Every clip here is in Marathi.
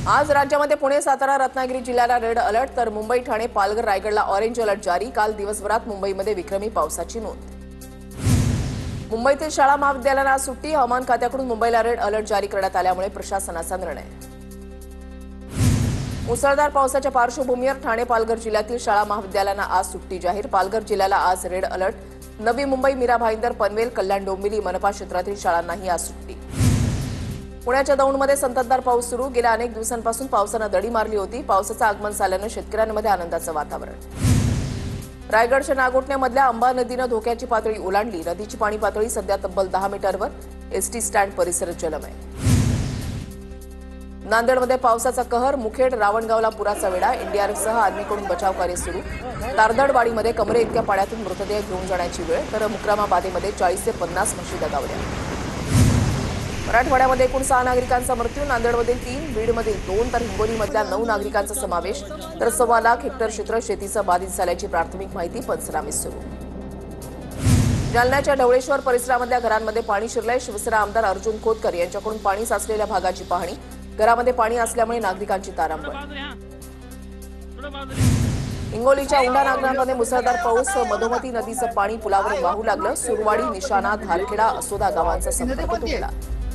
आज राज्यामध्ये पुणे, सातारा, रत्नागिरी जिल्ह्याला रेड अलर्ट तर मुंबई, ठाणे, पालघर, रायगडला ऑरेंज अलर्ट जारी। काल दिवसभरात मुंबईमध्ये विक्रमी पावसाची नोंद। मुंबईतील शाळा महाविद्यालयांना आज सुट्टी। हवामान खात्याकडून मुंबईला रेड अलर्ट जारी करण्यात आल्यामुळे प्रशासनाचा निर्णय। मुसळधार पावसाच्या पार्श्वभूमीवर ठाणे, पालघर जिल्ह्यातील शाळा महाविद्यालयांना आज सुट्टी जाहीर। पालघर जिल्ह्याला आज रेड अलर्ट। नवी मुंबई, मीरा भाईंदर, पनवेल, कल्याण, डोंबिवली, मनपा क्षेत्रातील शाळांनाही आज सुट्टी। पुण्याच्या दौंडमध्ये संततधार पाऊस सुरू। गेल्या अनेक दिवसांपासून पावसानं दडी मारली होती। पावसाचं आगमन झाल्यानं शेतकऱ्यांमध्ये आनंदाचं वातावरण। रायगडच्या नागोठण्यामधल्या अंबा नदीनं धोक्याची पातळी ओलांडली। नदीची पाणी पातळी सध्या तब्बल 10 मीटरवर। एसटी स्टँड परिसर जलमय। नांदेडमध्ये पावसाचा कहर। मुखेड, रावणगावला पुराचा वेढा। एनडीआरएफसह आर्मीकडून बचाव कार्य सुरू। तारदडवाडीमध्ये कमरे इतक्या पाण्यातून मृतदेह घेऊन जाण्याची वेळ तर मुक्रामाबादेमध्ये 40 ते 50 म्हशी दगावल्या। मराठवाड्यामध्ये एकूण 6 नागरिकांचा मृत्यू। नांदेडमधील 3, बीडमधील 2 तर हिंगोलीमधल्या 9 नागरिकांचा समावेश। तर 1.25 लाख हेक्टर क्षेत्र शेतीचं बाधित झाल्याची प्राथमिक माहिती। पंचनामे सुरू। जालन्याच्या ढवळेश्वर परिसरामधल्या घरांमध्ये पाणी शिरलंय। शिवसेना आमदार अर्जुन खोतकर यांच्याकडून पाणी साचलेल्या भागाची पाहणी। घरामध्ये पाणी असल्यामुळे नागरिकांची तारांबळ। हिंगोलीच्या उंडा नागनामध्ये मुसळधार पाऊस। मधोमती नदीचं पाणी पुलावरून वाहू लागलं। सुरवाडी, निशाणा, धारखेडा, असोदा गावांचा संपर्क तुटला।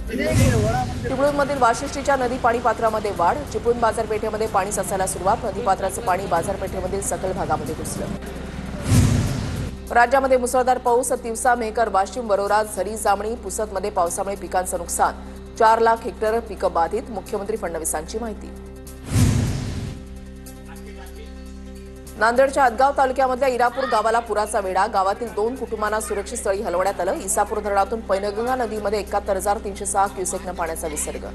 चिपळूणमधील वाशिष्ठीच्या नदी पाणीपात्रामध्ये वाढ। चिपळूण बाजारपेठेमध्ये पाणी साचायला सुरुवात। नदीपात्राचं पाणी बाजारपेठेमधील सखल भागामध्ये घुसलं। राज्यामध्ये मुसळधार पाऊस। तिवसा, मेहकर, वाशिम, वरोरा, झरी, जामणी, पुसदमध्ये पावसामुळे पिकांचं नुकसान। 4 लाख हेक्टर पिकं बाधित। मुख्यमंत्री फडणवीसांची माहिती। नांदेडच्या हदगाव तालुक्यामधल्या इरापूर गावाला पुराचा वेढा। गावातील 2 कुटुंबांना सुरक्षित स्थळी हलवण्यात आलं। इसापूर धरणातून पैनगंगा नदीमध्ये 71,306 क्युसेकनं पाण्याचा विसर्ग।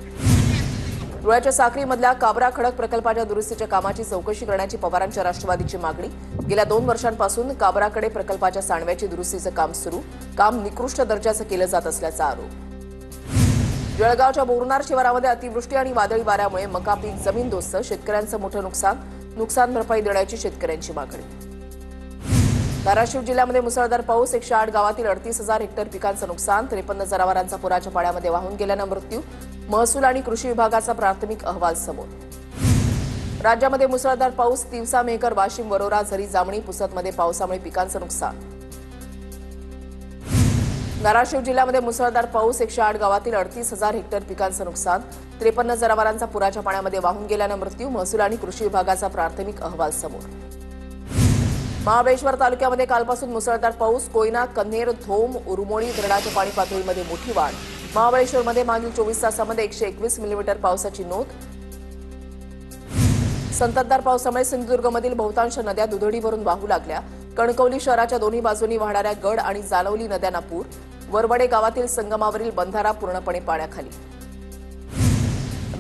धुळ्याच्या साक्रीमधल्या काबरा खडक प्रकल्पाच्या दुरुस्तीच्या कामाची चौकशी करण्याची पवारांच्या राष्ट्रवादीची मागणी। गेल्या 2 वर्षांपासून काबराकडे प्रकल्पाच्या सांडव्याची दुरुस्तीचं काम सुरू। काम निकृष्ट दर्जाचं केलं जात असल्याचा आरोप। जळगावच्या बोरनार शिवारामध्ये अतिवृष्टी आणि वादळी वाऱ्यामुळे मका पीक जमीनदोस्त। शेतकऱ्यांचं मोठं नुकसान भरपाई देण्याची शेतकऱ्यांची मागणी। धाराशिव जिल्ह्यामध्ये मुसळधार पाऊस। 108 गावातील 38,000 हेक्टर पिकांचं नुकसान। 53 जनावरांचा पुराच्या पाण्यामध्ये वाहून गेल्यानं मृत्यू। महसूल आणि कृषी विभागाचा प्राथमिक अहवाल समोर। राज्यामध्ये मुसळधार पाऊस। तिवसा, मेहकर, वाशिम, वरोरा, झरी, जामणी, पुसदमध्ये पावसामुळे पिकांचं नुकसान। धाराशिव जिल्ह्यामध्ये मुसळधार पाऊस। 108 गावातील 38,000 हेक्टर पिकांचं नुकसान। 53 जनावरांचा पुराच्या पाण्यामध्ये वाहून गेल्यानं मृत्यू। महसूल आणि कृषी विभागाचा प्राथमिक अहवाल समोर। महाबळेश्वर तालुक्यामध्ये कालपासून मुसळधार पाऊस। कोयना, कन्हेर, धोम, उरुमोळी धरणाच्या पाणी पातळीमध्ये मोठी वाढ। महाबळेश्वरमध्ये मागील 24 तासामध्ये 121 मिलीमीटर पावसाची नोंद। संततधार पावसामुळे सिंधुदुर्गमधील बहुतांश नद्या दुधडीवरून वाहू लागल्या। कणकवली शहराच्या दोन्ही बाजूंनी वाहणाऱ्या गड आणि जानवली नद्यांना पूर। वरवडे गावातील संगमावरील बंधारा पूर्णपणे पाण्याखाली।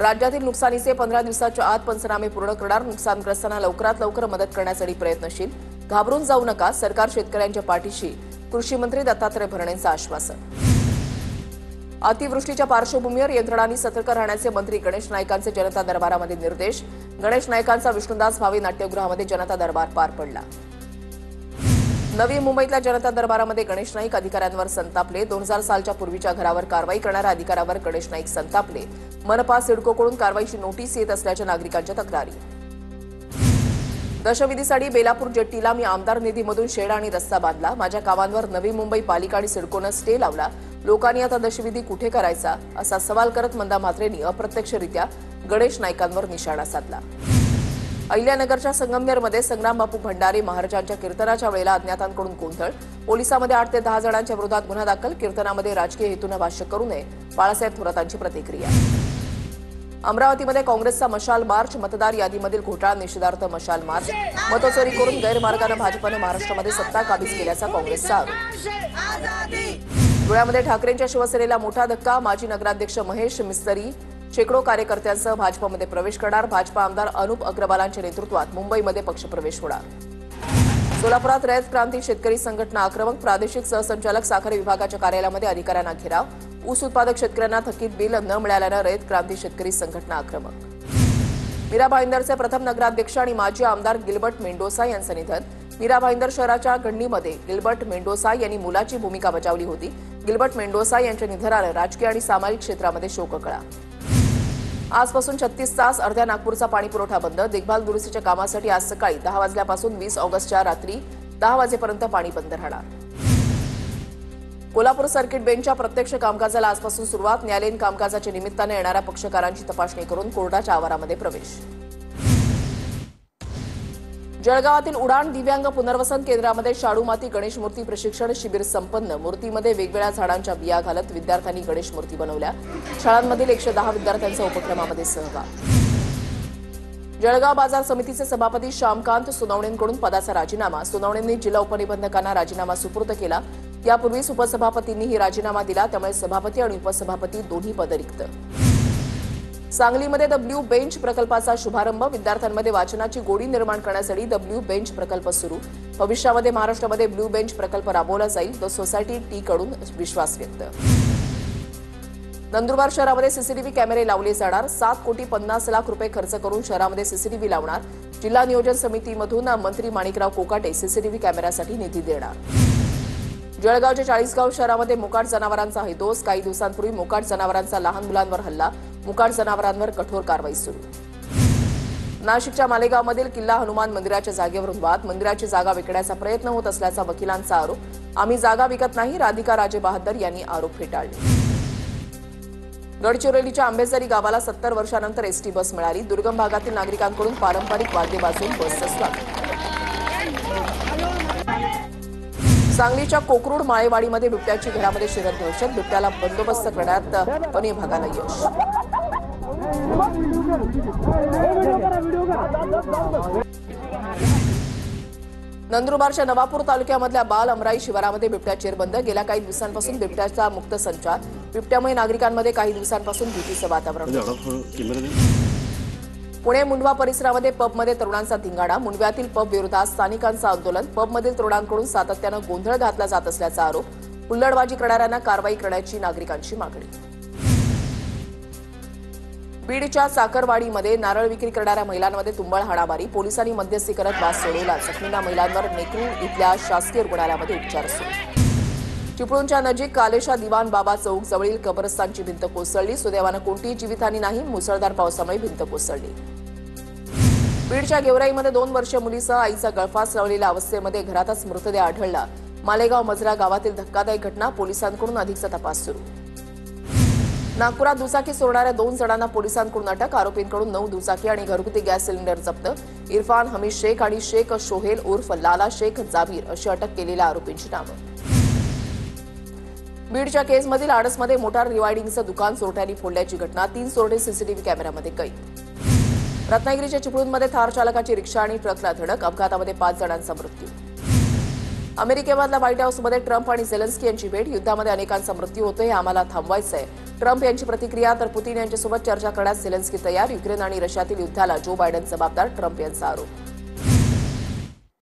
राज्यातील नुकसानीचे 15 दिवसाच्या आत पंचनामे पूर्ण करणार। नुकसानग्रस्तांना लवकरात लवकर मदत करण्यासाठी प्रयत्नशील। घाबरून जाऊ नका, सरकार शेतकऱ्यांच्या पाठीशी। कृषी मंत्री दत्तात्रय भरणेंचं आश्वासन। अतिवृष्टीच्या पार्श्वभूमीवर यंत्रणांनी सतर्क राहण्याचे मंत्री गणेश नाईकांचे जनता दरबारामध्ये निर्देश। गणेश नाईकांचा विष्णुदास भावे नाट्यगृहामध्ये जनता दरबार पार पडला। नवी मुंबईतल्या जनता दरबारामध्ये गणेश नाईक अधिकाऱ्यांवर संतापले। 2000 सालच्या पूर्वीच्या घरावर कारवाई करणाऱ्या अधिकाऱ्यावर गणेश नाईक संतापले। मनपा, सिडकोकडून कारवाईची नोटीस येत असल्याच्या नागरिकांच्या तक्रारी। दशविधीसाठी बेलापूर जेट्टीला मी आमदार निधीमधून शेड आणि रस्ता बांधला। माझ्या कामांवर नवी मुंबई पालिका आणि सिडकोनं स्टे लावला। लोकांनी आता दशविधी कुठे करायचा असा सवाल करत मंदा म्हात्रेंनी अप्रत्यक्षरित्या गणेश नाईकांवर निशाणा साधला। अहिल्यानगरच्या संगमनेरमध्ये संग्राम बापू भंडारे महाराजांच्या कीर्तनाच्या वेळेला अज्ञातांकडून गोंधळ। पोलिसांमध्ये 8 ते 10 जणांच्या विरोधात गुन्हा दाखल। कीर्तनामध्ये राजकीय हेतूनं भाष्य करू नये, बाळासाहेब थोरातांची प्रतिक्रिया। अमरावतीमध्ये काँग्रेसचा मशाल मार्च। मतदार यादीमधील घोटाळा निषेधार्थ मशाल मार्च। मतचोरी करून गैरमार्गानं भाजपनं महाराष्ट्रामध्ये सत्ता काबीज केल्याचा काँग्रेसचा आरोप। धुळ्यामध्ये ठाकरेंच्या शिवसेनेला मोठा धक्का। माजी नगराध्यक्ष महेश मिस्त्री शेकडो कार्यकर्त्यांसह भाजपमध्ये प्रवेश करणार। भाजपा आमदार अनुप अग्रवालांच्या नेतृत्वात मुंबईमध्ये पक्षप्रवेश होणार। सोलापुरात रयत क्रांती शेतकरी संघटना आक्रमक। प्रादेशिक सहसंचालक साखर विभागाच्या कार्यालयामध्ये अधिकाऱ्यांना घेराव। ऊस उत्पादक शेतकऱ्यांना थकीत बिल न मिळाल्यानं रयत क्रांती शेतकरी संघटना आक्रमक। मीरा भाईंदरचे प्रथम नगराध्यक्ष आणि माजी आमदार गिल्बर्ट मेंडोसा यांचं निधन। मीरा भाईंदर शहराच्या गंडीमध्ये गिल्बर्ट मेंडोसा यांनी मुलाची भूमिका बजावली होती। गिल्बर्ट मेंडोसा यांच्या निधनानं राजकीय आणि सामाजिक क्षेत्रामध्ये शोककळा। आजपासून 36 तास अर्ध्या नागपूरचा पाणी पुरवठा बंद. देखभाल दुरुस्तीच्या कामासाठी आज सकाळी 10 वाजल्यापासून 20 ऑगस्टच्या रात्री 10 वाजेपर्यंत पाणी बंद राहणार. कोल्हापूर सर्किट बेंचच्या प्रत्यक्ष कामकाजाला आजपासून सुरुवात. न्यायालयीन कामकाजाच्या निमित्ताने येणाऱ्या पक्षकारांची तपासणी करून कोर्टाच्या आवारामध्ये प्रवेश. जळगावातील उडाण दिव्यांग पुनर्वसन केंद्रामध्ये शाडू माती गणेश मूर्ती प्रशिक्षण शिबिर संपन्न. मूर्तीमध्ये वेगवेगळ्या झाडांच्या बिया घालत विद्यार्थ्यांनी गणेश मूर्ती बनवल्या. शाळांमधील 110 विद्यार्थ्यांचा उपक्रमामध्ये सहभाग. जळगाव बाजार समितीचे सभापती श्यामकांत सोनवणेंकडून पदाचा राजीनामा. सोनवणेंनी जिल्हा उपनिबंधकांना राजीनामा सुपूर्द केला. यापूर्वीच उपसभापतींनीही राजीनामा दिला, त्यामुळे सभापती आणि उपसभापती दोन्ही पद रिक्त. सांगलीमध्ये द ब्ल्यू बेंच प्रकल्पाचा शुभारंभ. विद्यार्थ्यांमध्ये वाचनाची गोडी निर्माण करण्यासाठी द ब्ल्यू बेंच प्रकल्प सुरू. भविष्यामध्ये महाराष्ट्रामध्ये ब्ल्यू बेंच प्रकल्प राबवला जाईल, द सोसायटी टी कडून विश्वास व्यक्त. नंदुरबार शहरामध्ये सीसीटीव्ही कॅमेरे लावले जाणार. 7,50,00,000 रुपये खर्च करून शहरामध्ये सीसीटीव्ही लावणार. जिल्हा नियोजन समितीमधून मंत्री माणिकराव कोकाटे सीसीटीव्ही कॅमेऱ्यासाठी निधी देणार. जळगावच्या 40गाव शहरामध्ये मोकाट जनावरांचा हैदोस. काही दिवसांपूर्वी मोकाट जनावरांचा लहान मुलांवर हल्ला. मोकाट जनावरांवर कठोर कारवाई सुरू. नाशिकच्या मालेगावमधील किल्ला हनुमान मंदिराच्या जागेवरून वाद. मंदिराची जागा विकण्याचा प्रयत्न होत असल्याचा वकिलांचा आरोप. आम्ही जागा विकत नाही, राधिका राजे बहादर यांनी आरोप फेटाळले. गडचिरोलीच्या आंबेझरी गावाला 70 वर्षांनंतर एसटी बस मिळाली. दुर्गम भागातील नागरिकांकडून पारंपरिक वाद्य वाजवून बसचं स्वागत. सांगलीच्या कोकरूड माळेवाडीमध्ये बिबट्याची घरामध्ये शिरत दहशत. बिबट्याला बंदोबस्त करण्यात वन विभागाला यश. नंदुरबारच्या नवापूर तालुक्यामधल्या बाल अमराई शिवारामध्ये बिबट्या चेरबंद. गेल्या काही दिवसांपासून बिबट्याचा मुक्त संचार. बिबट्यामुळे नागरिकांमध्ये काही दिवसांपासून भीतीचं वातावरण. पुणे मुंडवा परिसरामध्ये पबमध्ये तरुणांचा धिंगाणा. मुंडव्यातील पब विरोधात स्थानिकांचं आंदोलन. पबमधील तरुणांकडून सातत्यानं गोंधळ घातला जात असल्याचा आरोप. हुल्लडबाजी करणाऱ्यांना कारवाई करण्याची नागरिकांची मागणी. बीडच्या साखरवाडीमध्ये नारळ विक्री करणाऱ्या महिलांमध्ये तुंबळ हाणामारी. पोलिसांनी मध्यस्थी करत वाद सोडवला. जखमींना महिलांवर नेकरू इथल्या शासकीय रुग्णालयामध्ये उपचार सुरू. चिपळूणच्या नजीक कालेशा दिवाण बाबा चौक जवळील कब्रस्तानची भिंत कोसळली. सुदैवानं कोणतीही जीवितहानी नाही. मुसळधार पावसामुळे भिंत कोसळली. बीडच्या गेवराईमध्ये 2 वर्षीय मुलीसह आईचा गळफास लावलेल्या अवस्थेमध्ये घरातच मृतदेह आढळला. मालेगाव मजरा गावातील धक्कादायक घटना. पोलिसांकडून अधिकचा तपास सुरू. नागपुरात दुचाकी चोरणाऱ्या 2 जणांना पोलिसांकडून अटक. आरोपींकडून 9 दुचाकी आणि घरगुती गॅस सिलेंडर जप्त. इरफान हमीद शेख आणि शेख शोहेल उर्फ लाला शेख जाबीर अशी अटक केलेल्या आरोपींची नावं. बीडच्या केसमधील आडसमध्ये मोटार रिवायडिंगचं दुकान चोरट्यांनी फोडल्याची घटना. 3 चोरटे सीसीटीव्ही कॅमेऱ्यामध्ये कैद. रत्नागिरीच्या चिपळूणमध्ये थार चालकाची रिक्षा आणि ट्रकला धडक. अपघातामध्ये 5 जणांचा मृत्यू. अमेरिकेमधल्या व्हाईट हाऊसमध्ये ट्रम्प आणि झेलेन्स्की यांची भेट. युद्धामध्ये अनेकांचा मृत्यू होतोय, हे आम्हाला थांबवायचंय. ट्रम्प यांची प्रतिक्रिया. तर पुतीन यांच्यासोबत चर्चा करण्यास झेलेन्स्की तयार. युक्रेन आणि रशियातील युद्धाला जो बायडन जबाबदार, ट्रम्प यांचा आरोप.